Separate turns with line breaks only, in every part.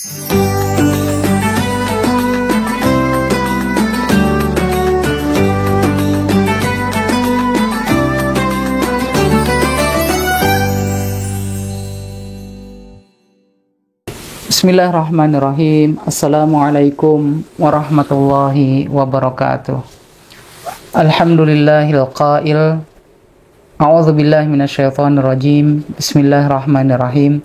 Bismillahirrahmanirrahim. Assalamualaikum warahmatullahi wabarakatuh. Alhamdulillahil qail. A'udzu billahi minasyaitonir rajim. Bismillahirrahmanirrahim.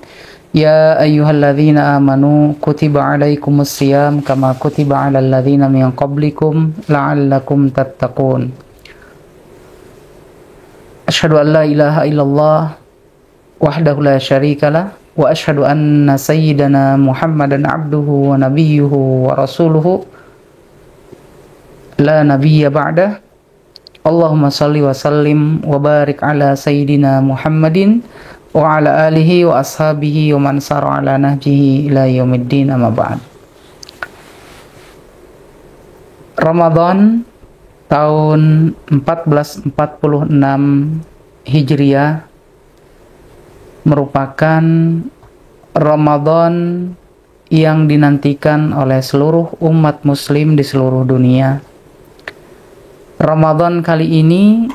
Ya ayyuhalladzina amanu kutiba alaikumus shiyam kama kutiba alal ladzina min qablikum la'allakum tattaqun. Asyhadu an la ilaha illallah wahdahu la syarikalah wa asyhadu anna sayyidana Muhammadan abduhu wa nabiyyuhu wa rasuluhu la nabiyya ba'dah. Allahumma salli wa sallim wa barik ala sayyidina Muhammadin wa ala alihi wa ashabihi wa man sara ala nahjihi ila yaumiddin, amma ba'd. Ramadan tahun 1446 Hijriah merupakan Ramadan yang dinantikan oleh seluruh umat muslim di seluruh dunia. Ramadan kali ini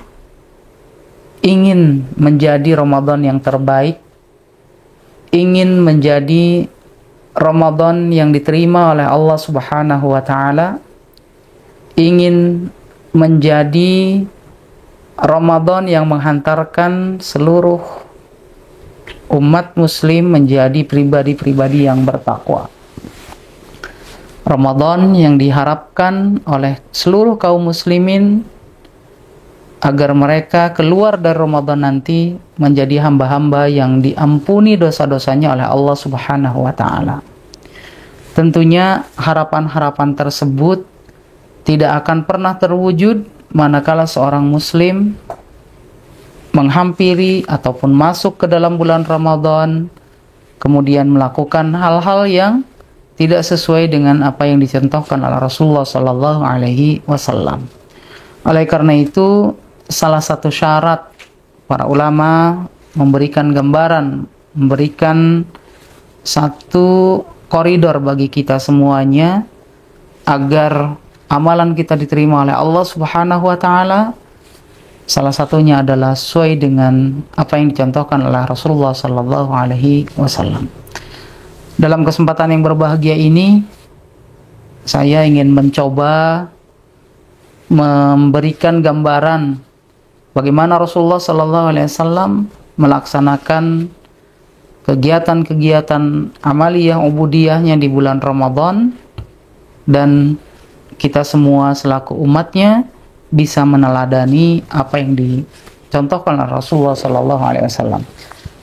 ingin menjadi Ramadan yang terbaik, ingin menjadi Ramadan yang diterima oleh Allah Subhanahu wa taala, ingin menjadi Ramadan yang menghantarkan seluruh umat muslim menjadi pribadi-pribadi yang bertakwa. Ramadan yang diharapkan oleh seluruh kaum muslimin agar mereka keluar dari Ramadan nanti menjadi hamba-hamba yang diampuni dosa-dosanya oleh Allah Subhanahu wa taala. Tentunya harapan-harapan tersebut tidak akan pernah terwujud manakala seorang muslim menghampiri ataupun masuk ke dalam bulan Ramadan kemudian melakukan hal-hal yang tidak sesuai dengan apa yang dicontohkan oleh Rasulullah sallallahu alaihi wasallam. Oleh karena itu, salah satu syarat para ulama memberikan gambaran, memberikan satu koridor bagi kita semuanya agar amalan kita diterima oleh Allah Subhanahu wa taala. Salah satunya adalah sesuai dengan apa yang dicontohkan oleh Rasulullah sallallahu alaihi wasallam. Dalam kesempatan yang berbahagia ini, saya ingin mencoba memberikan gambaran bagaimana Rasulullah sallallahu alaihi wasallam melaksanakan kegiatan-kegiatan amaliyah ubudiyahnya di bulan Ramadan, dan kita semua selaku umatnya bisa meneladani apa yang dicontohkan oleh Rasulullah sallallahu alaihi wasallam.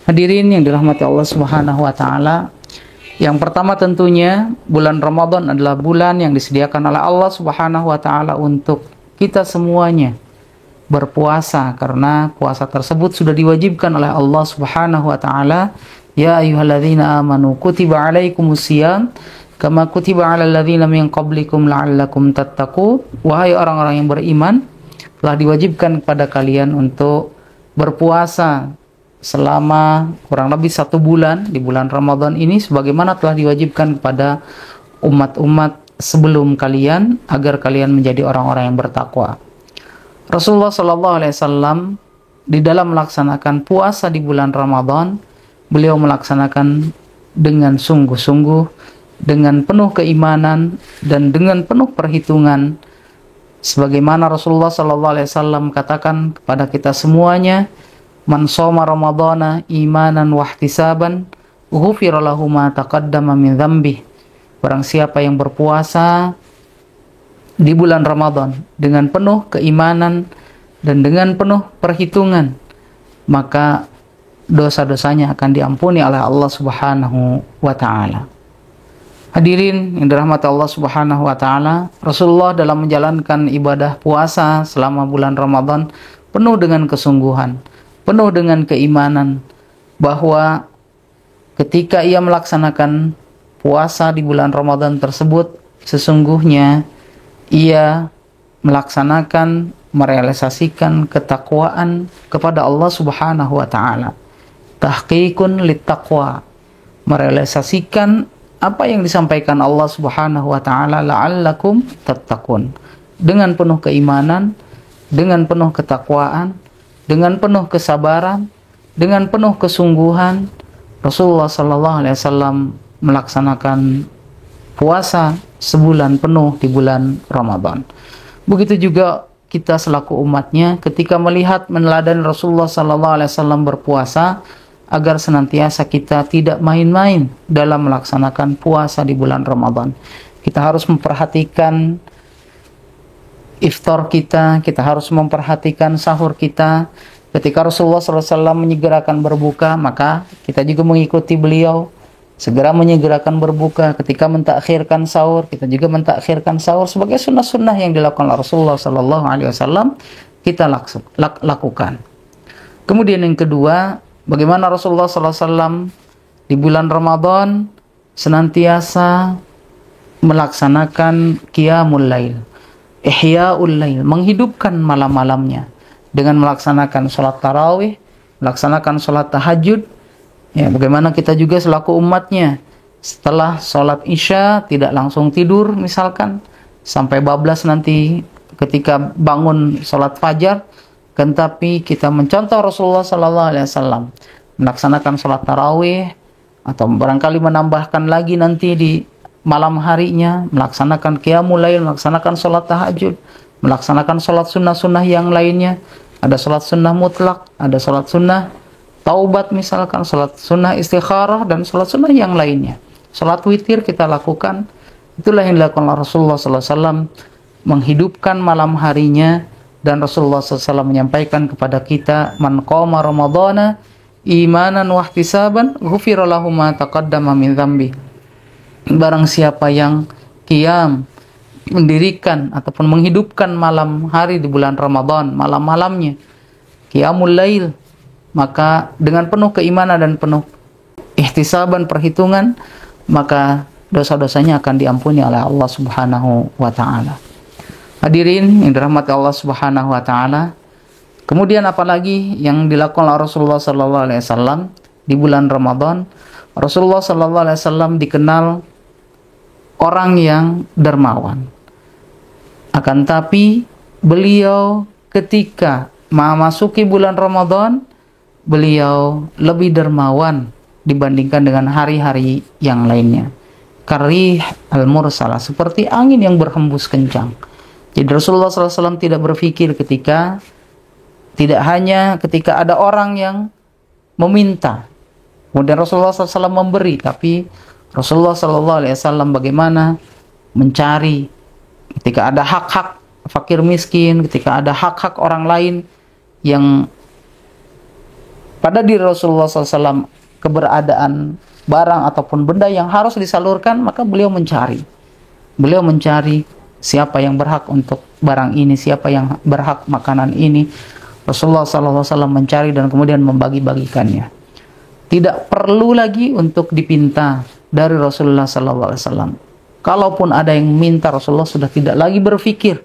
Hadirin yang dirahmati Allah Subhanahu wa taala, yang pertama tentunya bulan Ramadan adalah bulan yang disediakan oleh Allah Subhanahu wa taala untuk kita semuanya berpuasa, karena puasa tersebut sudah diwajibkan oleh Allah Subhanahu wa taala. Ya ayyuhalladzina amanu kutiba alaikumusiyam kama kutiba 'alal ladzina min qablikum la'allakum tattaqun. Wahai orang-orang yang beriman, telah diwajibkan kepada kalian untuk berpuasa selama kurang lebih 1 bulan di bulan Ramadan ini, sebagaimana telah diwajibkan kepada umat-umat sebelum kalian, agar kalian menjadi orang-orang yang bertakwa. Rasulullah sallallahu alaihi wasallam di dalam melaksanakan puasa di bulan Ramadan, beliau melaksanakan dengan sungguh-sungguh, dengan penuh keimanan dan dengan penuh perhitungan, sebagaimana Rasulullah sallallahu alaihi wasallam katakan kepada kita semuanya, man shoma ramadhana imanan wa ihtisaban ghufira lahu ma taqaddama min dzambi. Barang siapa yang berpuasa di bulan Ramadan dengan penuh keimanan dan dengan penuh perhitungan, maka dosa-dosanya akan diampuni oleh Allah Subhanahu wa taala. Hadirin yang dirahmati Allah Subhanahu wa taala, Rasulullah dalam menjalankan ibadah puasa selama bulan Ramadan penuh dengan kesungguhan, penuh dengan keimanan bahwa ketika ia melaksanakan puasa di bulan Ramadan tersebut, sesungguhnya ia melaksanakan, merealisasikan ketakwaan kepada Allah Subhanahu wa taala. Tahqiqun littaqwa, merealisasikan apa yang disampaikan Allah Subhanahu wa taala, la'allakum tattaqun. Dengan penuh keimanan, dengan penuh ketakwaan, dengan penuh kesabaran, dengan penuh kesungguhan, Rasulullah sallallahu alaihi wasallam melaksanakan puasa sebulan penuh di bulan Ramadan. Begitu juga kita selaku umatnya ketika melihat meneladani Rasulullah sallallahu alaihi wasallam berpuasa, agar senantiasa kita tidak main-main dalam melaksanakan puasa di bulan Ramadan. Kita harus memperhatikan iftar kita, kita harus memperhatikan sahur kita. Ketika Rasulullah SAW menyegerakan berbuka, maka kita juga mengikuti beliau, segera menyegerakan berbuka. Ketika mentakhirkan sahur, kita juga mentakhirkan sahur sebagai sunnah-sunnah yang dilakukan oleh Rasulullah SAW, kita lakukan. Kemudian yang kedua, bagaimana Rasulullah SAW di bulan Ramadan senantiasa melaksanakan qiyamul lail, ihya'ul lail, menghidupkan malam-malamnya dengan melaksanakan sholat tarawih, melaksanakan sholat tahajud. Ya, bagaimana kita juga selaku umatnya setelah sholat isya tidak langsung tidur misalkan sampai bablas nanti ketika bangun sholat fajar, tetapi kita mencontoh Rasulullah sallallahu alaihi wasallam melaksanakan sholat tarawih, atau barangkali menambahkan lagi nanti di malam harinya melaksanakan qiyamul lail, melaksanakan sholat tahajud, melaksanakan sholat sunnah-sunnah yang lainnya. Ada sholat sunnah mutlak, ada sholat sunnah taubat misalkan, sholat sunnah istikharah, dan sholat sunnah yang lainnya. Sholat witir kita lakukan. Itulah yang dilakukan oleh Rasulullah sallallahu alaihi wasallam, menghidupkan malam harinya. Dan Rasulullah SAW menyampaikan kepada kita, man qama ramadhana imanan wahtisaban ghufira lahu ma taqaddama min dzambi. Barang siapa yang qiyam, mendirikan ataupun menghidupkan malam hari di bulan Ramadan, malam-malamnya qiyamul lail, maka dengan penuh keimanan dan penuh ihtisaban, perhitungan, maka dosa-dosanya akan diampuni oleh Allah Subhanahu wa taala. Hadirin yang dirahmati Allah Subhanahu wa taala. Kemudian apalagi yang dilakukan oleh Rasulullah sallallahu alaihi wasallam di bulan Ramadan? Rasulullah sallallahu alaihi wasallam dikenal orang yang dermawan. Akan tapi beliau ketika memasuki bulan Ramadan, beliau lebih dermawan dibandingkan dengan hari-hari yang lainnya. Karih al-mursalah, seperti angin yang berhembus kencang. Jadi Rasulullah SAW tidak berpikir tidak hanya ketika ada orang yang meminta, kemudian Rasulullah SAW memberi, tapi Rasulullah SAW bagaimana mencari ketika ada hak-hak fakir miskin, ketika ada hak-hak orang lain yang pada diri Rasulullah SAW keberadaan barang ataupun benda yang harus disalurkan, maka beliau mencari siapa yang berhak untuk barang ini, siapa yang berhak makanan ini. Rasulullah SAW mencari dan kemudian membagi-bagikannya. Tidak perlu lagi untuk dipinta dari Rasulullah SAW. Kalaupun ada yang minta, Rasulullah sudah tidak lagi berpikir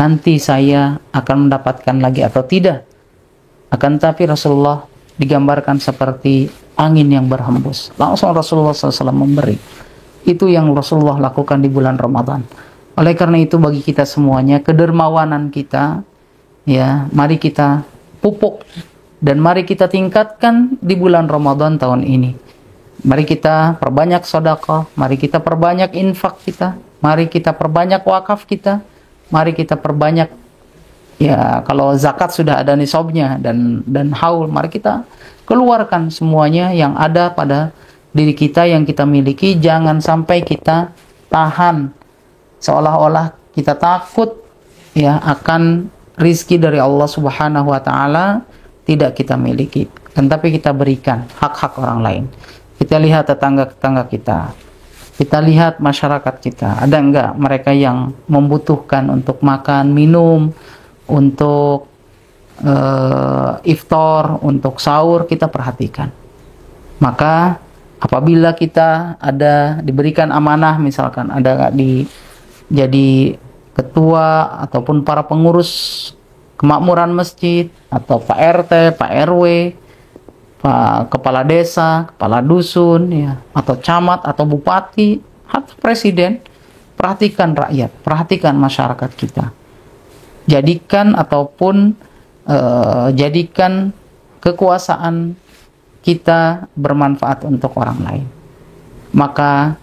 nanti saya akan mendapatkan lagi atau tidak. Akan tapi Rasulullah digambarkan seperti angin yang berhembus. Langsung Rasulullah SAW memberi. Itu yang Rasulullah lakukan di bulan Ramadan. Oleh karena itu bagi kita semuanya, kedermawanan kita, ya, mari kita pupuk dan mari kita tingkatkan di bulan Ramadan tahun ini. Mari kita perbanyak sedekah, mari kita perbanyak infak kita, mari kita perbanyak wakaf kita, mari kita perbanyak, ya, kalau zakat sudah ada nisabnya dan haul, mari kita keluarkan semuanya yang ada pada diri kita yang kita miliki. Jangan sampai kita tahan seolah-olah kita takut, ya, akan rizki dari Allah Subhanahu wa taala tidak kita miliki, tetapi kita berikan hak-hak orang lain. Kita lihat tetangga-tetangga kita lihat masyarakat kita, ada enggak mereka yang membutuhkan untuk makan, minum, untuk iftar, untuk sahur, kita perhatikan. Maka apabila kita ada diberikan amanah, misalkan ada jadi ketua ataupun para pengurus kemakmuran masjid atau Pak RT, Pak RW, Pak kepala desa, kepala dusun, ya, atau camat, atau bupati, atau presiden. Perhatikan rakyat, perhatikan masyarakat kita. Jadikan jadikan kekuasaan kita bermanfaat untuk orang lain. Maka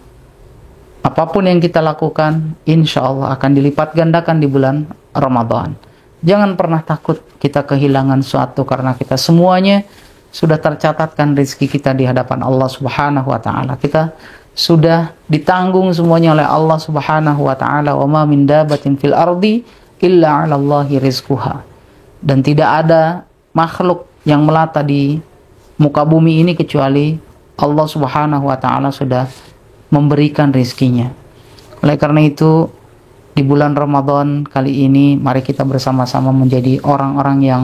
apapun yang kita lakukan, insya Allah akan dilipat gandakan di bulan Ramadan. Jangan pernah takut kita kehilangan suatu, karena kita semuanya sudah tercatatkan rezeki kita di hadapan Allah Subhanahu wa taala. Kita sudah ditanggung semuanya oleh Allah Subhanahu wa taala. Wa ma min dabatin fil ardi illa 'ala Allahi rizquha. Dan tidak ada makhluk yang melata di muka bumi ini kecuali Allah Subhanahu wa taala sudah memberikan rezekinya. Oleh karena itu, di bulan Ramadan kali ini mari kita bersama-sama menjadi orang-orang yang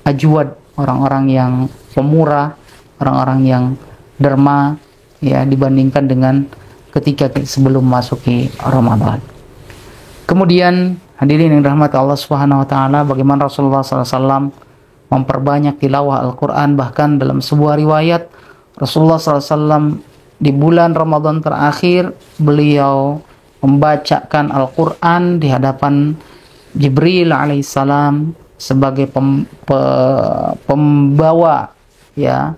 ajwad, orang-orang yang pemurah, orang-orang yang derma, ya, dibandingkan dengan ketika sebelum masuki Ramadan. Kemudian hadirin yang dirahmati Allah Subhanahu wa taala, bagaimana Rasulullah SAW memperbanyak tilawah Al-Qur'an. Bahkan dalam sebuah riwayat, Rasulullah SAW di bulan Ramadan terakhir beliau membacakan Al-Qur'an di hadapan Jibril alaihissalam sebagai pembawa, ya,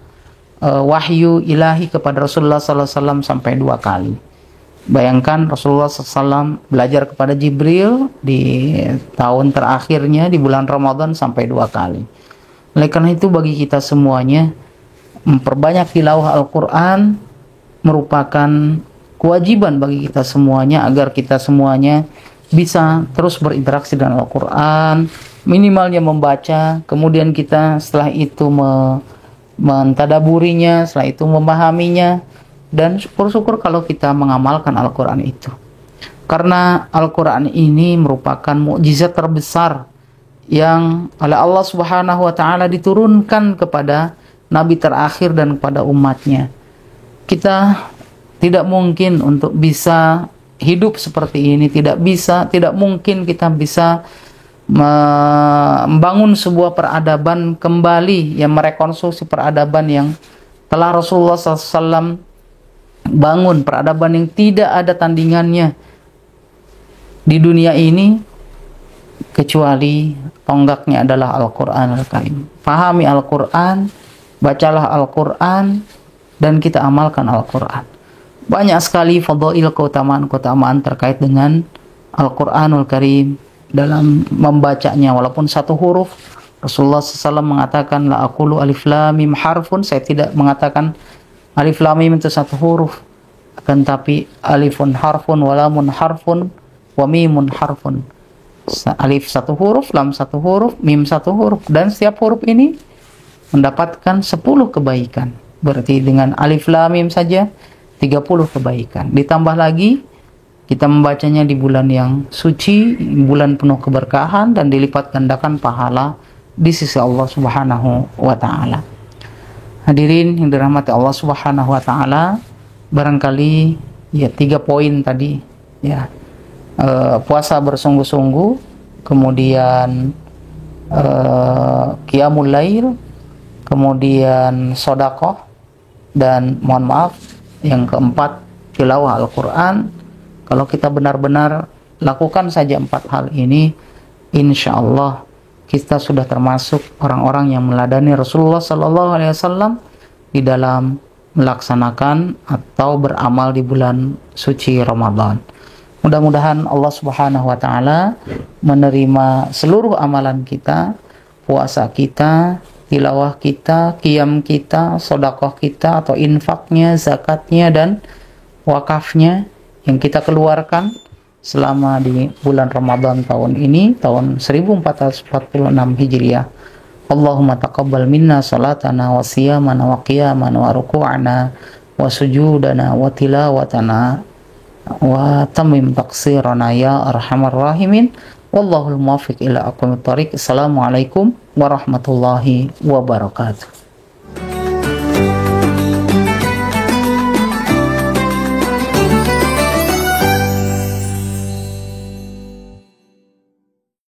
wahyu ilahi kepada Rasulullah SAW sampai 2 kali. Bayangkan Rasulullah SAW belajar kepada Jibril di tahun terakhirnya di bulan Ramadan sampai 2 kali. Oleh karena itu, bagi kita semuanya, memperbanyak tilawah Al-Quran merupakan kewajiban bagi kita semuanya, agar kita semuanya bisa terus berinteraksi dengan Al-Quran, minimalnya membaca, kemudian kita setelah itu mentadaburinya, setelah itu memahaminya, dan syukur-syukur kalau kita mengamalkan Al-Quran itu. Karena Al-Quran ini merupakan mukjizat terbesar yang oleh Allah Subhanahu wa taala diturunkan kepada Nabi terakhir dan kepada umatnya. Kita tidak mungkin untuk bisa hidup seperti ini, tidak mungkin kita bisa membangun sebuah peradaban kembali, yang merekonstruksi peradaban yang telah Rasulullah SAW bangun, peradaban yang tidak ada tandingannya di dunia ini kecuali tonggaknya adalah Al-Quran Al-Karim. Pahami Al-Quran, bacalah Al-Quran, dan kita amalkan Al-Quran. Banyak sekali fadail, keutamaan terkait dengan Al-Quranul Karim dalam membacanya. Walaupun satu huruf, Rasulullah SAW mengatakan, la aqulu alif lam mim harfun, saya tidak mengatakan alif lam mim itu satu huruf, akan tapi alifun harfun, walamun harfun, wa mimun harfun. Alif satu huruf, lam satu huruf, mim satu huruf, dan setiap huruf ini mendapatkan 10 kebaikan. Berarti dengan alif lam mim saja 30 kebaikan. Ditambah lagi kita membacanya di bulan yang suci, bulan penuh keberkahan, dan dilipat gandakan pahala di sisi Allah Subhanahu wa taala. Hadirin yang dirahmati Allah Subhanahu wa taala, barangkali ya 3 poin tadi, ya. Puasa bersungguh-sungguh, kemudian qiyamul lail, kemudian sedekah, dan mohon maaf yang keempat tilawah Al-Quran. Kalau kita benar-benar lakukan saja 4 hal ini, insya Allah kita sudah termasuk orang-orang yang meladani Rasulullah SAW di dalam melaksanakan atau beramal di bulan suci Ramadan. Mudah-mudahan Allah Subhanahu wa taala menerima seluruh amalan kita, puasa kita, tilawah kita, qiyam kita, sedekah kita atau infaknya, zakatnya, dan wakafnya yang kita keluarkan selama di bulan Ramadan tahun ini, tahun 1446 Hijriah. Allahumma taqabbal minna salatana wa siyamana wa qiyamana wa ruku'ana wa sujudana wa tilawatana wa tamim taqsirana ya arhamar rahimin. Wallahul muwaffiq ila aqwamit thariq. Assalamualaikum warahmatullahi wabarakatuh.